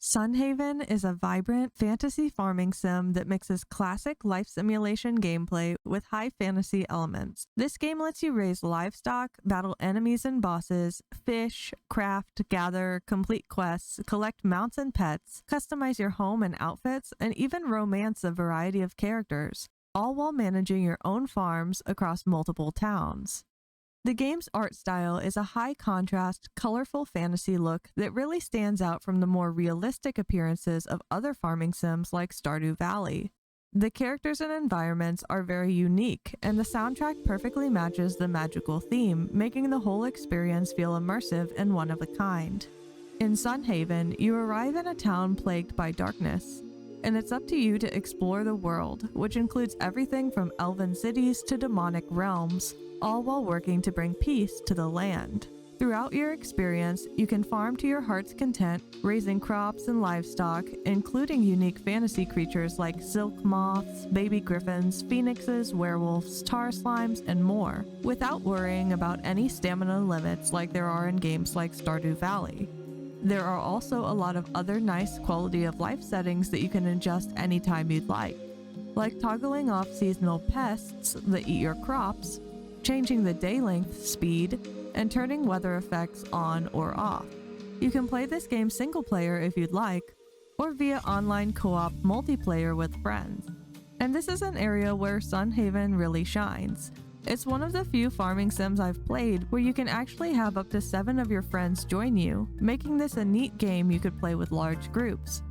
Sunhaven is a vibrant fantasy farming sim that mixes classic life simulation gameplay with high fantasy elements. This game lets you raise livestock, battle enemies and bosses, fish, craft, gather, complete quests, collect mounts and pets, customize your home and outfits, and even romance a variety of characters, all while managing your own farms across multiple towns. The game's art style is a high-contrast, colorful fantasy look that really stands out from the more realistic appearances of other farming sims like Stardew Valley. The characters and environments are very unique, and the soundtrack perfectly matches the magical theme, making the whole experience feel immersive and one of a kind. In Sunhaven, you arrive in a town plagued by darkness, and it's up to you to explore the world, which includes everything from elven cities to demonic realms, all while working to bring peace to the land. Throughout your experience, you can farm to your heart's content, raising crops and livestock, including unique fantasy creatures like silk moths, baby griffins, phoenixes, werewolves, tar slimes, and more, without worrying about any stamina limits like there are in games like Stardew Valley. There are also a lot of other nice quality of life settings that you can adjust anytime you'd like toggling off seasonal pests that eat your crops, changing the day length speed, and turning weather effects on or off. You can play this game single player if you'd like, or via online co-op multiplayer with friends. And this is an area where Sunhaven really shines. It's one of the few farming sims I've played where you can actually have up to 7 of your friends join you, making this a neat game you could play with large groups.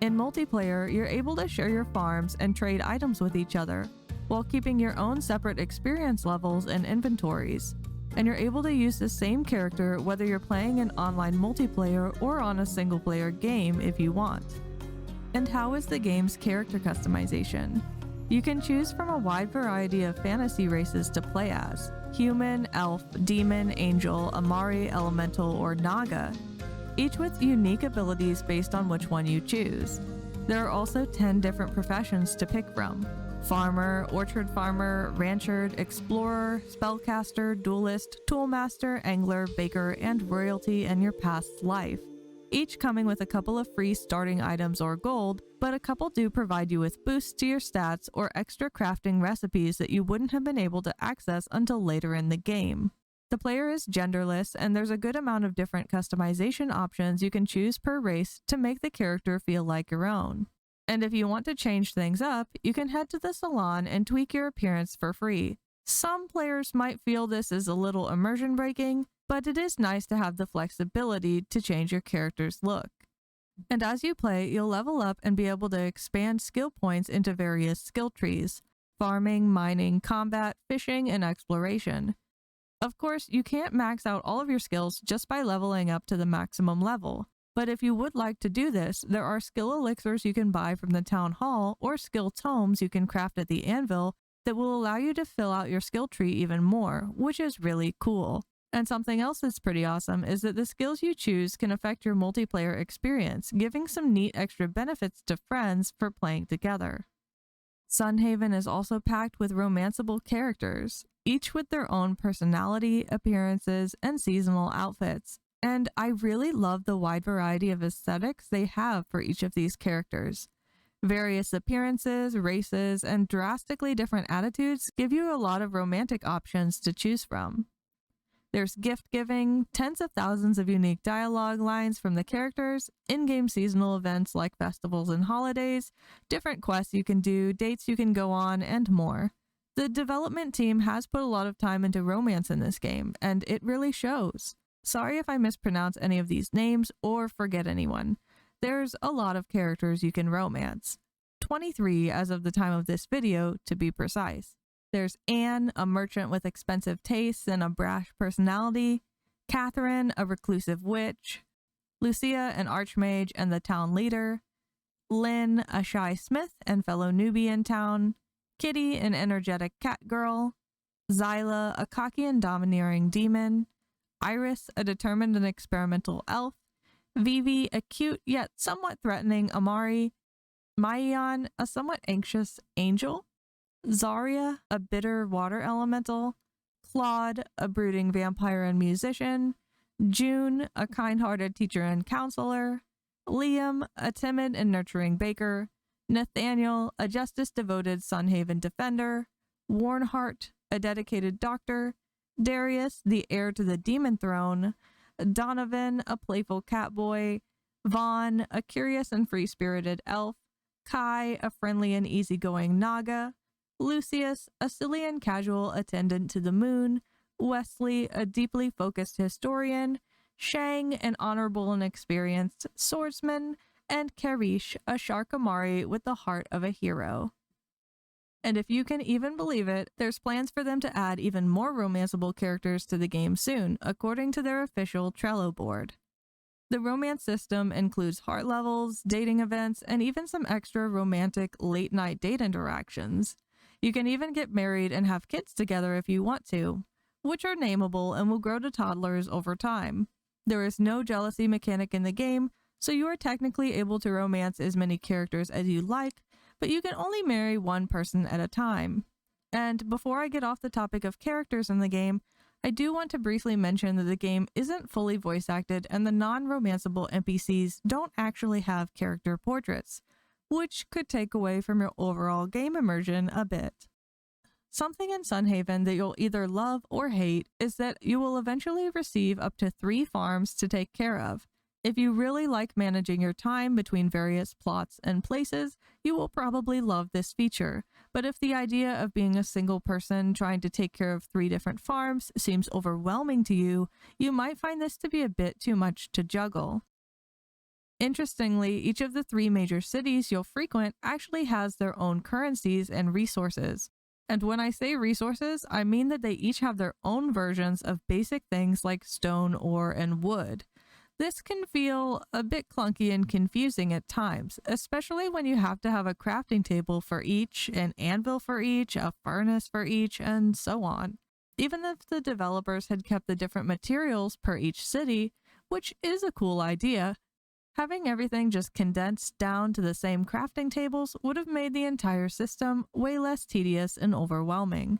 In multiplayer, you're able to share your farms and trade items with each other, while keeping your own separate experience levels and inventories. And you're able to use the same character whether you're playing an online multiplayer or on a single player game if you want. And how is the game's character customization? You can choose from a wide variety of fantasy races to play as: human, elf, demon, angel, Amari, elemental, or Naga, each with unique abilities based on which one you choose. There are also 10 different professions to pick from: farmer, orchard farmer, rancher, explorer, spellcaster, duelist, toolmaster, angler, baker, and royalty in your past life, each coming with a couple of free starting items or gold, but a couple do provide you with boosts to your stats or extra crafting recipes that you wouldn't have been able to access until later in the game. The player is genderless, and there's a good amount of different customization options you can choose per race to make the character feel like your own. And if you want to change things up, you can head to the Salon and tweak your appearance for free. Some players might feel this is a little immersion breaking, but it is nice to have the flexibility to change your character's look. And as you play, you'll level up and be able to expand skill points into various skill trees: farming, mining, combat, fishing, and exploration. Of course, you can't max out all of your skills just by leveling up to the maximum level. But if you would like to do this, there are skill elixirs you can buy from the town hall or skill tomes you can craft at the anvil that will allow you to fill out your skill tree even more, which is really cool. And something else that's pretty awesome is that the skills you choose can affect your multiplayer experience, giving some neat extra benefits to friends for playing together. Sunhaven is also packed with romanceable characters, each with their own personality, appearances, and seasonal outfits. And I really love the wide variety of aesthetics they have for each of these characters. Various appearances, races, and drastically different attitudes give you a lot of romantic options to choose from. There's gift giving, tens of thousands of unique dialogue lines from the characters, in-game seasonal events like festivals and holidays, different quests you can do, dates you can go on, and more. The development team has put a lot of time into romance in this game, and it really shows. Sorry if I mispronounce any of these names or forget anyone. There's a lot of characters you can romance. 23 as of the time of this video, to be precise. There's Anne, a merchant with expensive tastes and a brash personality; Catherine, a reclusive witch; Lucia, an archmage and the town leader; Lynn, a shy smith and fellow newbie in town; Kitty, an energetic cat girl; Xyla, a cocky and domineering demon; Iris, a determined and experimental elf; Vivi, a cute yet somewhat threatening Amari; Myieon, a somewhat anxious angel; Zaria, a bitter water elemental; Claude, a brooding vampire and musician; June, a kind-hearted teacher and counselor; Liam, a timid and nurturing baker, Nathaniel, a justice-devoted Sunhaven defender, Wornhardt, a dedicated doctor, Darius, the heir to the demon throne, Donovan, a playful catboy, Vaughn, a curious and free-spirited elf, Kai, a friendly and easygoing Naga, Lucius, a silly and casual attendant to the moon, Wesley, a deeply focused historian, Shang, an honorable and experienced swordsman, and Karish, a shark Amari with the heart of a hero. And if you can even believe it, there's plans for them to add even more romanceable characters to the game soon, according to their official Trello board. The romance system includes heart levels, dating events, and even some extra romantic late-night date interactions. You can even get married and have kids together if you want to, which are nameable and will grow to toddlers over time. There is no jealousy mechanic in the game, so you are technically able to romance as many characters as you like, but you can only marry one person at a time. And before I get off the topic of characters in the game, I do want to briefly mention that the game isn't fully voice acted and the non-romanceable NPCs don't actually have character portraits, which could take away from your overall game immersion a bit. Something in Sunhaven that you'll either love or hate is that you will eventually receive up to 3 farms to take care of. If you really like managing your time between various plots and places, you will probably love this feature. But if the idea of being a single person trying to take care of 3 different farms seems overwhelming to you, you might find this to be a bit too much to juggle. Interestingly, each of the 3 major cities you'll frequent actually has their own currencies and resources. And when I say resources, I mean that they each have their own versions of basic things like stone, ore, and wood. This can feel a bit clunky and confusing at times, especially when you have to have a crafting table for each, an anvil for each, a furnace for each, and so on. Even if the developers had kept the different materials per each city, which is a cool idea, having everything just condensed down to the same crafting tables would have made the entire system way less tedious and overwhelming.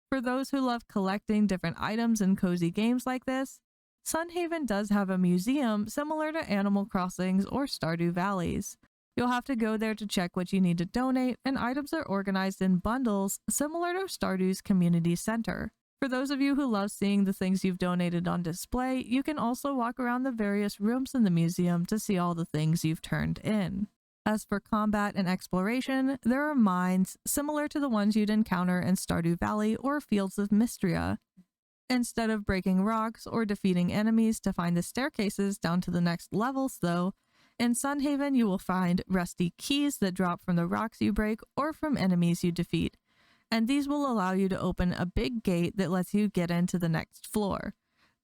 For those who love collecting different items in cozy games like this, Sunhaven does have a museum similar to Animal Crossing's or Stardew Valley's. You'll have to go there to check what you need to donate, and items are organized in bundles similar to Stardew's community center. For those of you who love seeing the things you've donated on display, you can also walk around the various rooms in the museum to see all the things you've turned in. As for combat and exploration, there are mines similar to the ones you'd encounter in Stardew Valley or Fields of Mistria. Instead of breaking rocks or defeating enemies to find the staircases down to the next levels though, in Sunhaven you will find rusty keys that drop from the rocks you break or from enemies you defeat, and these will allow you to open a big gate that lets you get into the next floor.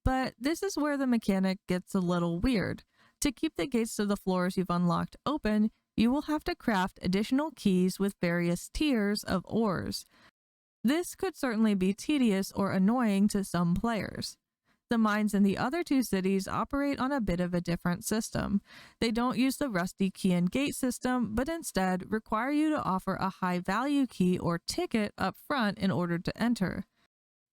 But this is where the mechanic gets a little weird. To keep the gates to the floors you've unlocked open, you will have to craft additional keys with various tiers of ores. This could certainly be tedious or annoying to some players. The mines in the other 2 cities operate on a bit of a different system. They don't use the rusty key and gate system, but instead require you to offer a high value key or ticket up front in order to enter.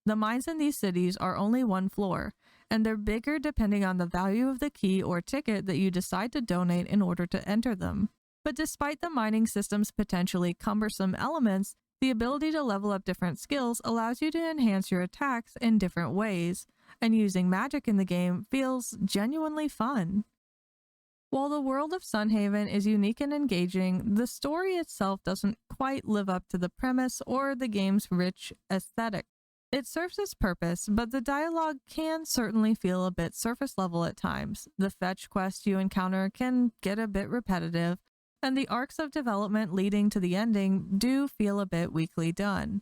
The mines in these cities are only 1 floor, and they're bigger depending on the value of the key or ticket that you decide to donate in order to enter them. But despite the mining system's potentially cumbersome elements, the ability to level up different skills allows you to enhance your attacks in different ways, and using magic in the game feels genuinely fun. While the world of Sunhaven is unique and engaging, the story itself doesn't quite live up to the premise or the game's rich aesthetic. It serves its purpose, but the dialogue can certainly feel a bit surface level at times. The fetch quests you encounter can get a bit repetitive, and the arcs of development leading to the ending do feel a bit weakly done.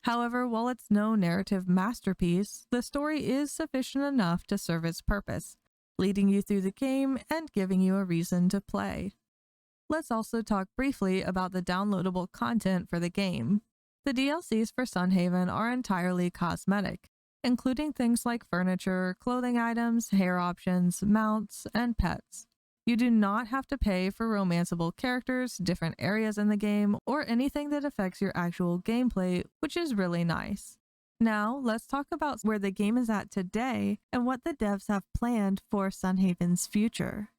However, while it's no narrative masterpiece, the story is sufficient enough to serve its purpose, leading you through the game and giving you a reason to play. Let's also talk briefly about the downloadable content for the game. The DLCs for Sunhaven are entirely cosmetic, including things like furniture, clothing items, hair options, mounts, and pets. You do not have to pay for romanceable characters, different areas in the game, or anything that affects your actual gameplay, which is really nice. Now, let's talk about where the game is at today and what the devs have planned for Sunhaven's future.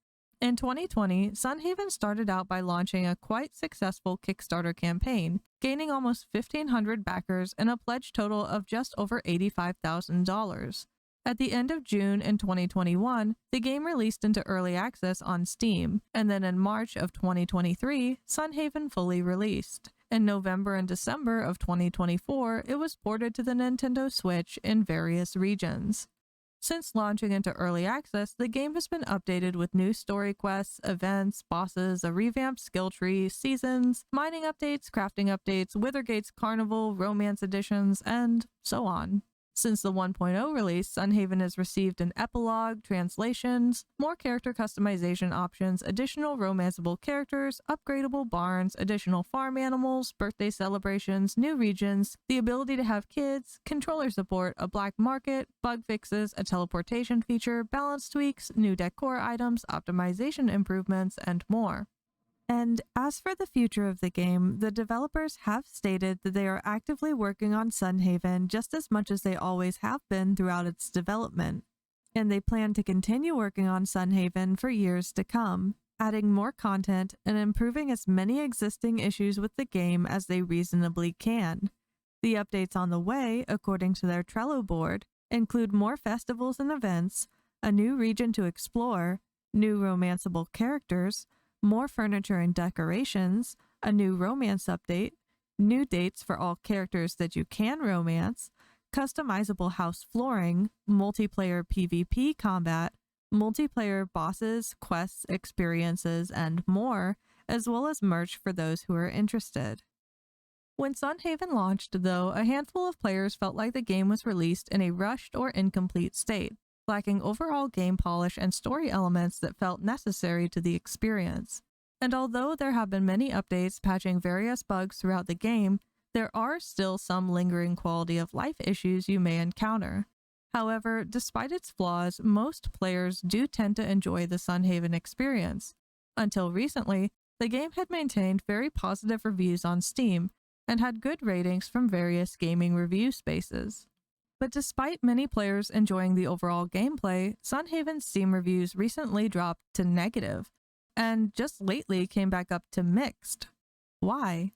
In 2020, Sunhaven started out by launching a quite successful Kickstarter campaign, gaining almost 1,500 backers and a pledge total of just over $85,000. At the end of June in 2021, the game released into early access on Steam, and then in March of 2023, Sunhaven fully released. In November and December of 2024, it was ported to the Nintendo Switch in various regions. Since launching into early access, the game has been updated with new story quests, events, bosses, a revamped skill tree, seasons, mining updates, crafting updates, Withergate's Carnival, romance editions, and so on. Since the 1.0 release, Sunhaven has received an epilogue, translations, more character customization options, additional romanceable characters, upgradable barns, additional farm animals, birthday celebrations, new regions, the ability to have kids, controller support, a black market, bug fixes, a teleportation feature, balance tweaks, new decor items, optimization improvements, and more. And as for the future of the game, the developers have stated that they are actively working on Sunhaven just as much as they always have been throughout its development. And they plan to continue working on Sunhaven for years to come, adding more content and improving as many existing issues with the game as they reasonably can. The updates on the way, according to their Trello board, include more festivals and events, a new region to explore, new romanceable characters, more furniture and decorations, a new romance update, new dates for all characters that you can romance, customizable house flooring, multiplayer PvP combat, multiplayer bosses, quests, experiences, and more, as well as merch for those who are interested. When Sunhaven launched, though, a handful of players felt like the game was released in a rushed or incomplete state, lacking overall game polish and story elements that felt necessary to the experience. And although there have been many updates patching various bugs throughout the game, there are still some lingering quality of life issues you may encounter. However, despite its flaws, most players do tend to enjoy the Sunhaven experience. Until recently, the game had maintained very positive reviews on Steam and had good ratings from various gaming review spaces. But despite many players enjoying the overall gameplay, Sunhaven's Steam reviews recently dropped to negative, and just lately came back up to mixed. Why?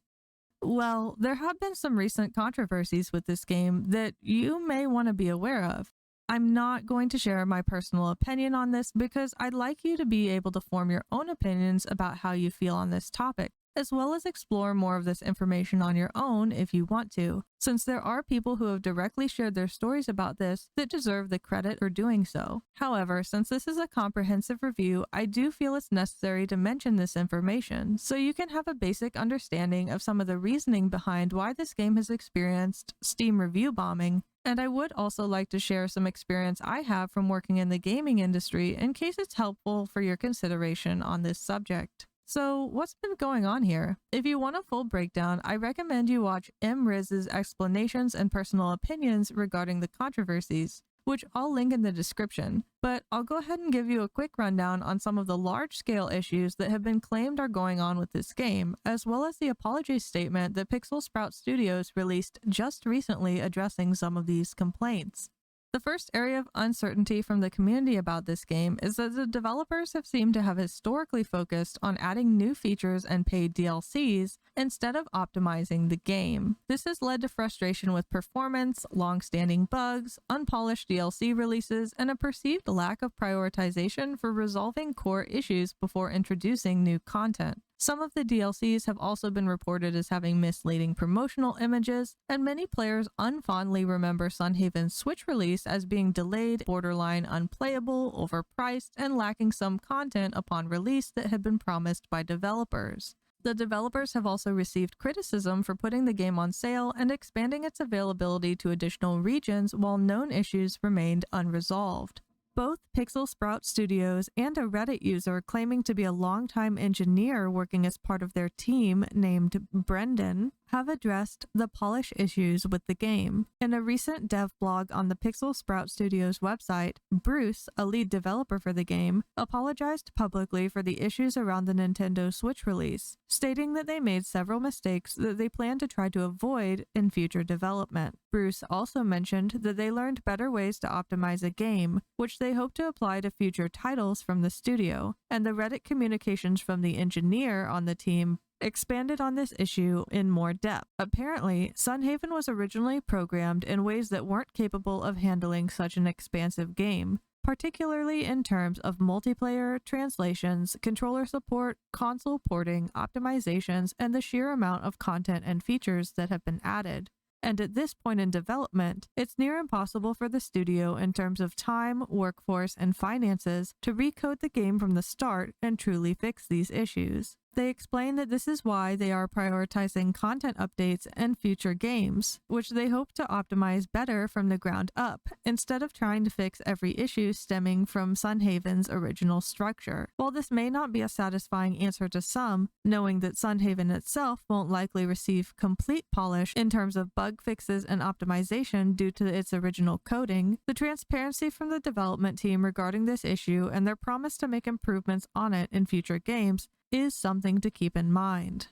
Well, there have been some recent controversies with this game that you may want to be aware of. I'm not going to share my personal opinion on this because I'd like you to be able to form your own opinions about how you feel on this topic, as well as explore more of this information on your own if you want to, since there are people who have directly shared their stories about this that deserve the credit for doing so. However, since this is a comprehensive review, I do feel it's necessary to mention this information so you can have a basic understanding of some of the reasoning behind why this game has experienced Steam review bombing. And I would also like to share some experience I have from working in the gaming industry in case it's helpful for your consideration on this subject. So what's been going on here? If you want a full breakdown, I recommend you watch Riz's explanations and personal opinions regarding the controversies, which I'll link in the description. But I'll go ahead and give you a quick rundown on some of the large-scale issues that have been claimed are going on with this game, as well as the apology statement that Pixel Sprout Studios released just recently addressing some of these complaints. The first area of uncertainty from the community about this game is that the developers have seemed to have historically focused on adding new features and paid DLCs instead of optimizing the game. This has led to frustration with performance, long-standing bugs, unpolished DLC releases, and a perceived lack of prioritization for resolving core issues before introducing new content. Some of the DLCs have also been reported as having misleading promotional images, and many players unfondly remember Sunhaven's Switch release as being delayed, borderline unplayable, overpriced, and lacking some content upon release that had been promised by developers. The developers have also received criticism for putting the game on sale and expanding its availability to additional regions while known issues remained unresolved. Both Pixel Sprout Studios and a Reddit user claiming to be a longtime engineer working as part of their team named Brendan have addressed the polish issues with the game. In a recent dev blog on the Pixel Sprout Studios website, Bruce, a lead developer for the game, apologized publicly for the issues around the Nintendo Switch release, stating that they made several mistakes that they plan to try to avoid in future development. Bruce also mentioned that they learned better ways to optimize a game, which they hope to apply to future titles from the studio, and the Reddit communications from the engineer on the team expanded on this issue in more depth. Apparently, Sunhaven was originally programmed in ways that weren't capable of handling such an expansive game, particularly in terms of multiplayer, translations, controller support, console porting, optimizations, and the sheer amount of content and features that have been added. And at this point in development, it's near impossible for the studio in terms of time, workforce, and finances to recode the game from the start and truly fix these issues. They explain that this is why they are prioritizing content updates and future games, which they hope to optimize better from the ground up, instead of trying to fix every issue stemming from Sunhaven's original structure. While this may not be a satisfying answer to some, knowing that Sunhaven itself won't likely receive complete polish in terms of bug fixes and optimization due to its original coding, the transparency from the development team regarding this issue and their promise to make improvements on it in future games is something to keep in mind.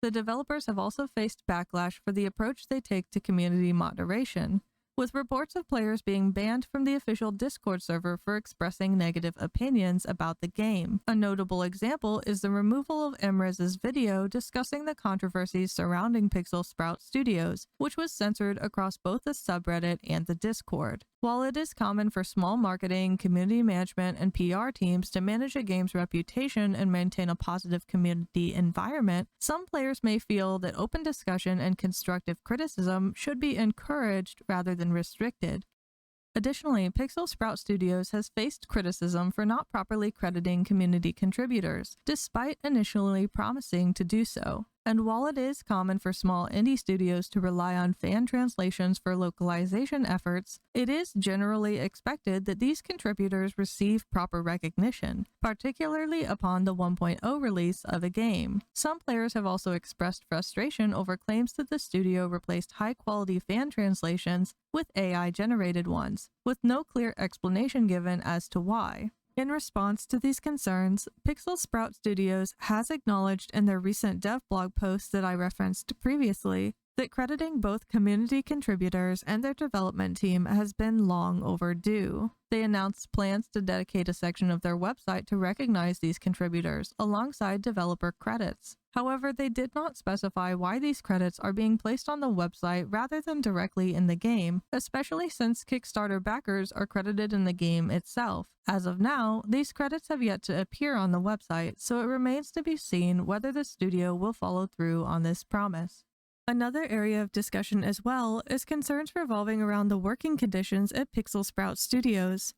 The developers have also faced backlash for the approach they take to community moderation, with reports of players being banned from the official Discord server for expressing negative opinions about the game. A notable example is the removal of Immersive's video discussing the controversies surrounding Pixel Sprout Studios, which was censored across both the subreddit and the Discord. While it is common for small marketing, community management, and PR teams to manage a game's reputation and maintain a positive community environment, some players may feel that open discussion and constructive criticism should be encouraged rather than restricted. Additionally, Pixel Sprout Studios has faced criticism for not properly crediting community contributors, despite initially promising to do so. And while it is common for small indie studios to rely on fan translations for localization efforts, it is generally expected that these contributors receive proper recognition, particularly upon the 1.0 release of a game. Some players have also expressed frustration over claims that the studio replaced high-quality fan translations with AI-generated ones, with no clear explanation given as to why. In response to these concerns, Pixel Sprout Studios has acknowledged in their recent dev blog post that I referenced previously that crediting both community contributors and their development team has been long overdue. They announced plans to dedicate a section of their website to recognize these contributors alongside developer credits. However, they did not specify why these credits are being placed on the website rather than directly in the game, especially since Kickstarter backers are credited in the game itself. As of now, these credits have yet to appear on the website, so it remains to be seen whether the studio will follow through on this promise. Another area of discussion as well is concerns revolving around the working conditions at Pixel Sprout Studios.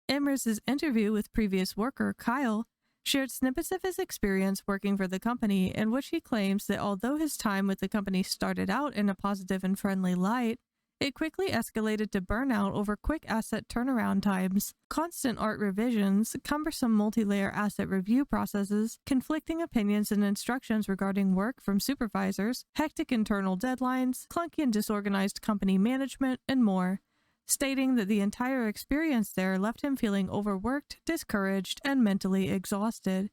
Immersive's interview with previous worker Kyle shared snippets of his experience working for the company, in which he claims that although his time with the company started out in a positive and friendly light, it quickly escalated to burnout over quick asset turnaround times, constant art revisions, cumbersome multi-layer asset review processes, conflicting opinions and instructions regarding work from supervisors, hectic internal deadlines, clunky and disorganized company management, and more, stating that the entire experience there left him feeling overworked, discouraged, and mentally exhausted.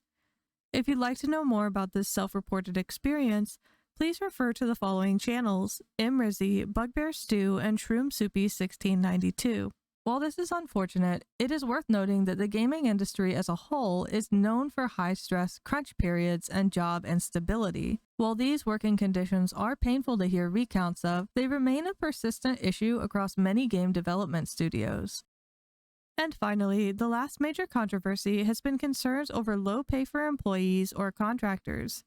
If you'd like to know more about this self-reported experience, please refer to the following channels: Immersive, Bugbear Stew, and Shroom Soupy 1692. While this is unfortunate, it is worth noting that the gaming industry as a whole is known for high-stress crunch periods and job instability. While these working conditions are painful to hear recounts of, they remain a persistent issue across many game development studios. And finally, the last major controversy has been concerns over low pay for employees or contractors.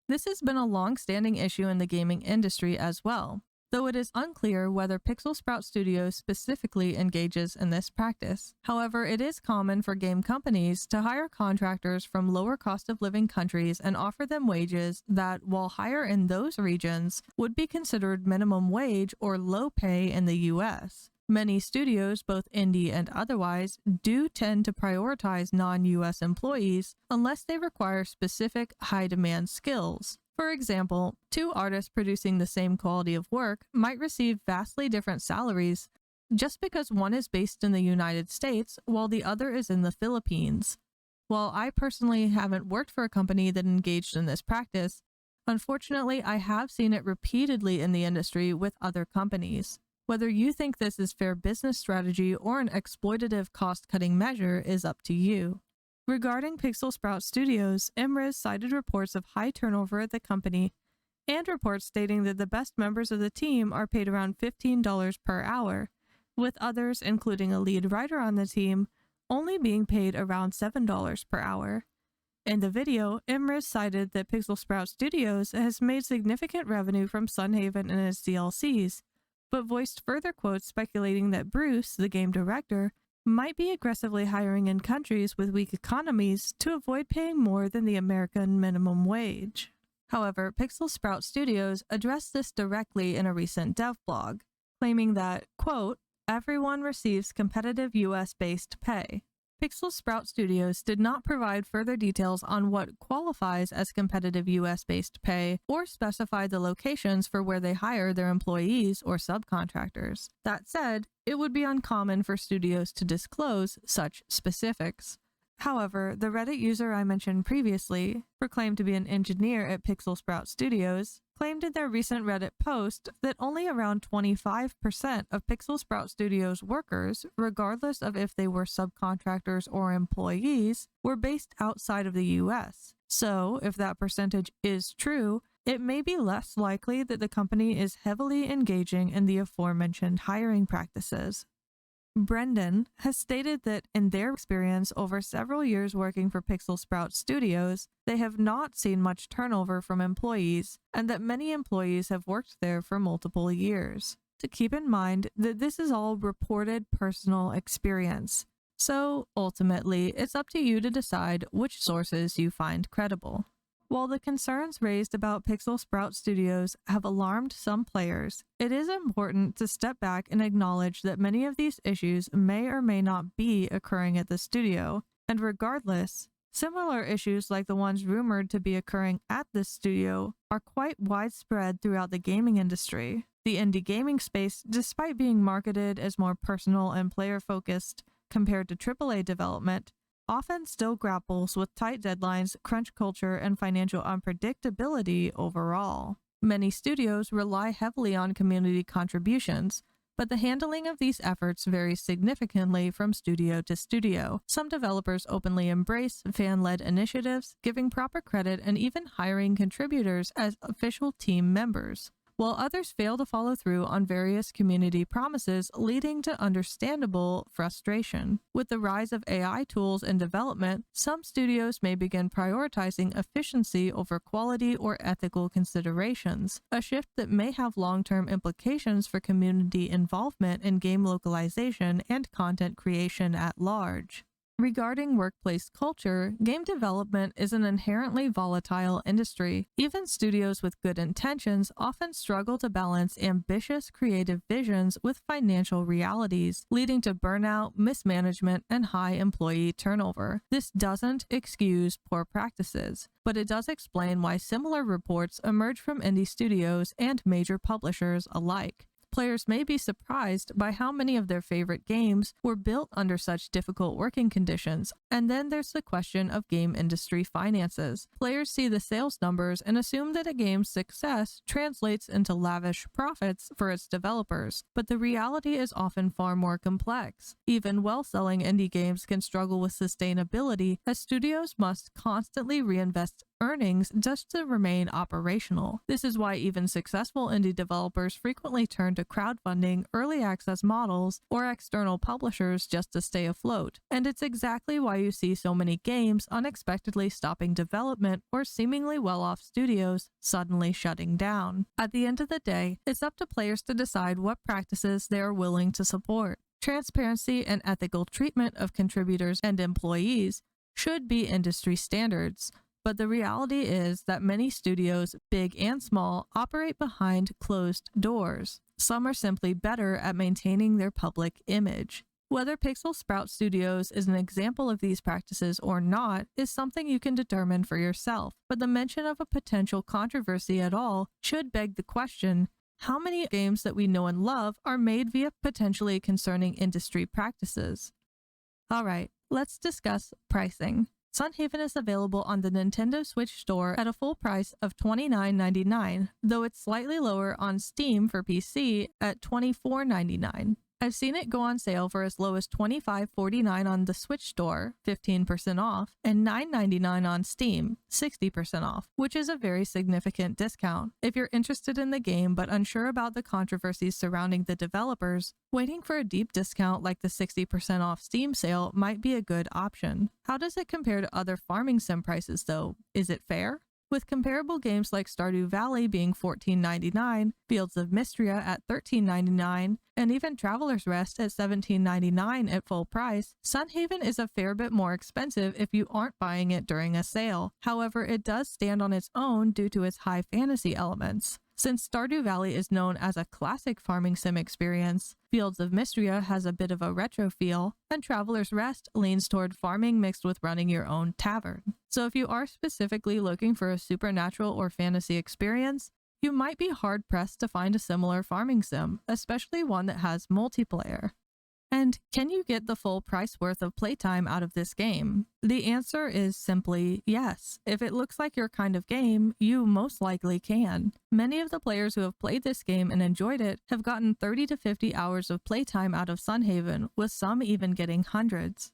This has been a long-standing issue in the gaming industry as well, though it is unclear whether Pixel Sprout Studios specifically engages in this practice. However, it is common for game companies to hire contractors from lower cost of living countries and offer them wages that, while higher in those regions, would be considered minimum wage or low pay in the US. Many studios, both indie and otherwise, do tend to prioritize non-US employees unless they require specific high-demand skills. For example, two artists producing the same quality of work might receive vastly different salaries just because one is based in the United States while the other is in the Philippines. While I personally haven't worked for a company that engaged in this practice, unfortunately I have seen it repeatedly in the industry with other companies. Whether you think this is fair business strategy or an exploitative cost-cutting measure is up to you. Regarding Pixel Sprout Studios, Immersive cited reports of high turnover at the company and reports stating that the best members of the team are paid around $15 per hour, with others, including a lead writer on the team, only being paid around $7 per hour. In the video, Immersive cited that Pixel Sprout Studios has made significant revenue from Sunhaven and its DLCs, but voiced further quotes speculating that Bruce, the game director, might be aggressively hiring in countries with weak economies to avoid paying more than the American minimum wage. However, Pixel Sprout Studios addressed this directly in a recent dev blog, claiming that, quote, everyone receives competitive US-based pay. Pixel Sprout Studios did not provide further details on what qualifies as competitive US-based pay or specify the locations for where they hire their employees or subcontractors. That said, it would be uncommon for studios to disclose such specifics. However, the Reddit user I mentioned previously, proclaimed to be an engineer at Pixel Sprout Studios, claimed in their recent Reddit post that only around 25% of Pixel Sprout Studios workers, regardless of if they were subcontractors or employees, were based outside of the US. So, if that percentage is true, it may be less likely that the company is heavily engaging in the aforementioned hiring practices. Brendan has stated that in their experience over several years working for Pixel Sprout Studios, they have not seen much turnover from employees, and that many employees have worked there for multiple years. To keep in mind that this is all reported personal experience, so ultimately it's up to you to decide which sources you find credible. While the concerns raised about Pixel Sprout Studios have alarmed some players, it is important to step back and acknowledge that many of these issues may or may not be occurring at the studio, and regardless, similar issues like the ones rumored to be occurring at this studio are quite widespread throughout the gaming industry. The indie gaming space, despite being marketed as more personal and player-focused compared to AAA development, often still grapples with tight deadlines, crunch culture, and financial unpredictability overall. Many studios rely heavily on community contributions, but the handling of these efforts varies significantly from studio to studio. Some developers openly embrace fan-led initiatives, giving proper credit and even hiring contributors as official team members, while others fail to follow through on various community promises, leading to understandable frustration. With the rise of AI tools in development, some studios may begin prioritizing efficiency over quality or ethical considerations, a shift that may have long-term implications for community involvement in game localization and content creation at large. Regarding workplace culture, game development is an inherently volatile industry. Even studios with good intentions often struggle to balance ambitious creative visions with financial realities, leading to burnout, mismanagement, and high employee turnover. This doesn't excuse poor practices, but it does explain why similar reports emerge from indie studios and major publishers alike. Players may be surprised by how many of their favorite games were built under such difficult working conditions, and then there's the question of game industry finances. Players see the sales numbers and assume that a game's success translates into lavish profits for its developers, but the reality is often far more complex. Even well-selling indie games can struggle with sustainability, as studios must constantly reinvest earnings just to remain operational. This is why even successful indie developers frequently turn to crowdfunding, early access models, or external publishers just to stay afloat. And it's exactly why you see so many games unexpectedly stopping development or seemingly well-off studios suddenly shutting down. At the end of the day, it's up to players to decide what practices they are willing to support. Transparency and ethical treatment of contributors and employees should be industry standards. But the reality is that many studios, big and small, operate behind closed doors. Some are simply better at maintaining their public image. Whether Pixel Sprout Studios is an example of these practices or not is something you can determine for yourself, but the mention of a potential controversy at all should beg the question, how many games that we know and love are made via potentially concerning industry practices? Alright, let's discuss pricing. Sunhaven is available on the Nintendo Switch store at a full price of $29.99, though it's slightly lower on Steam for PC at $24.99. I've seen it go on sale for as low as $25.49 on the Switch store, 15% off, and $9.99 on Steam, 60% off, which is a very significant discount. If you're interested in the game but unsure about the controversies surrounding the developers, waiting for a deep discount like the 60% off Steam sale might be a good option. How does it compare to other farming sim prices though? Is it fair? With comparable games like Stardew Valley being $14.99, Fields of Mistria at $13.99, and even Traveler's Rest at $17.99 at full price, Sunhaven is a fair bit more expensive if you aren't buying it during a sale. However, it does stand on its own due to its high fantasy elements. Since Stardew Valley is known as a classic farming sim experience, Fields of Mistria has a bit of a retro feel, and Traveler's Rest leans toward farming mixed with running your own tavern. So if you are specifically looking for a supernatural or fantasy experience, you might be hard-pressed to find a similar farming sim, especially one that has multiplayer. And can you get the full price worth of playtime out of this game? The answer is simply yes. If it looks like your kind of game, you most likely can. Many of the players who have played this game and enjoyed it have gotten 30 to 50 hours of playtime out of Sunhaven, with some even getting hundreds.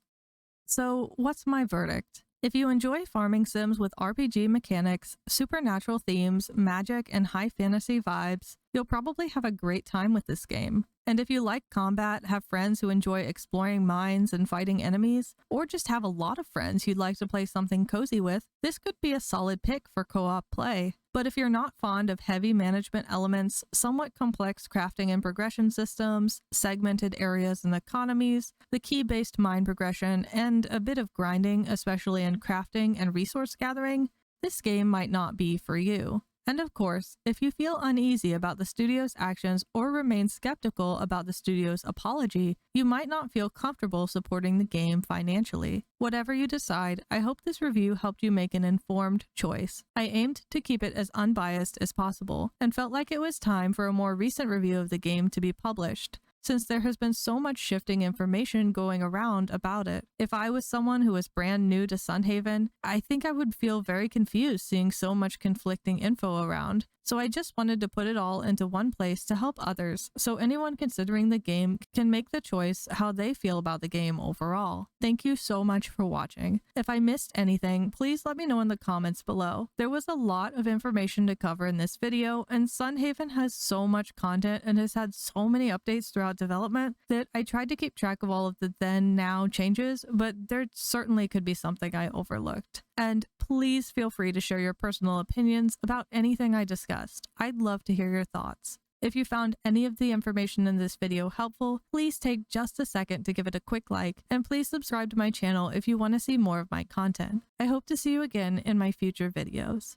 So what's my verdict? If you enjoy farming sims with RPG mechanics, supernatural themes, magic, and high fantasy vibes, you'll probably have a great time with this game. And if you like combat, have friends who enjoy exploring mines and fighting enemies, or just have a lot of friends you'd like to play something cozy with, this could be a solid pick for co-op play. But if you're not fond of heavy management elements, somewhat complex crafting and progression systems, segmented areas and economies, the key-based mine progression, and a bit of grinding, especially in crafting and resource gathering, this game might not be for you. And of course, if you feel uneasy about the studio's actions or remain skeptical about the studio's apology, you might not feel comfortable supporting the game financially. Whatever you decide, I hope this review helped you make an informed choice. I aimed to keep it as unbiased as possible, and felt like it was time for a more recent review of the game to be published, since there has been so much shifting information going around about it. If I was someone who was brand new to Sunhaven, I think I would feel very confused seeing so much conflicting info around. So I just wanted to put it all into one place to help others, so anyone considering the game can make the choice how they feel about the game overall. Thank you so much for watching. If I missed anything, please let me know in the comments below. There was a lot of information to cover in this video, and Sunhaven has so much content and has had so many updates throughout development that I tried to keep track of all of the then-now changes, but there certainly could be something I overlooked. And please feel free to share your personal opinions about anything I discussed. I'd love to hear your thoughts. If you found any of the information in this video helpful, please take just a second to give it a quick like, and please subscribe to my channel if you want to see more of my content. I hope to see you again in my future videos.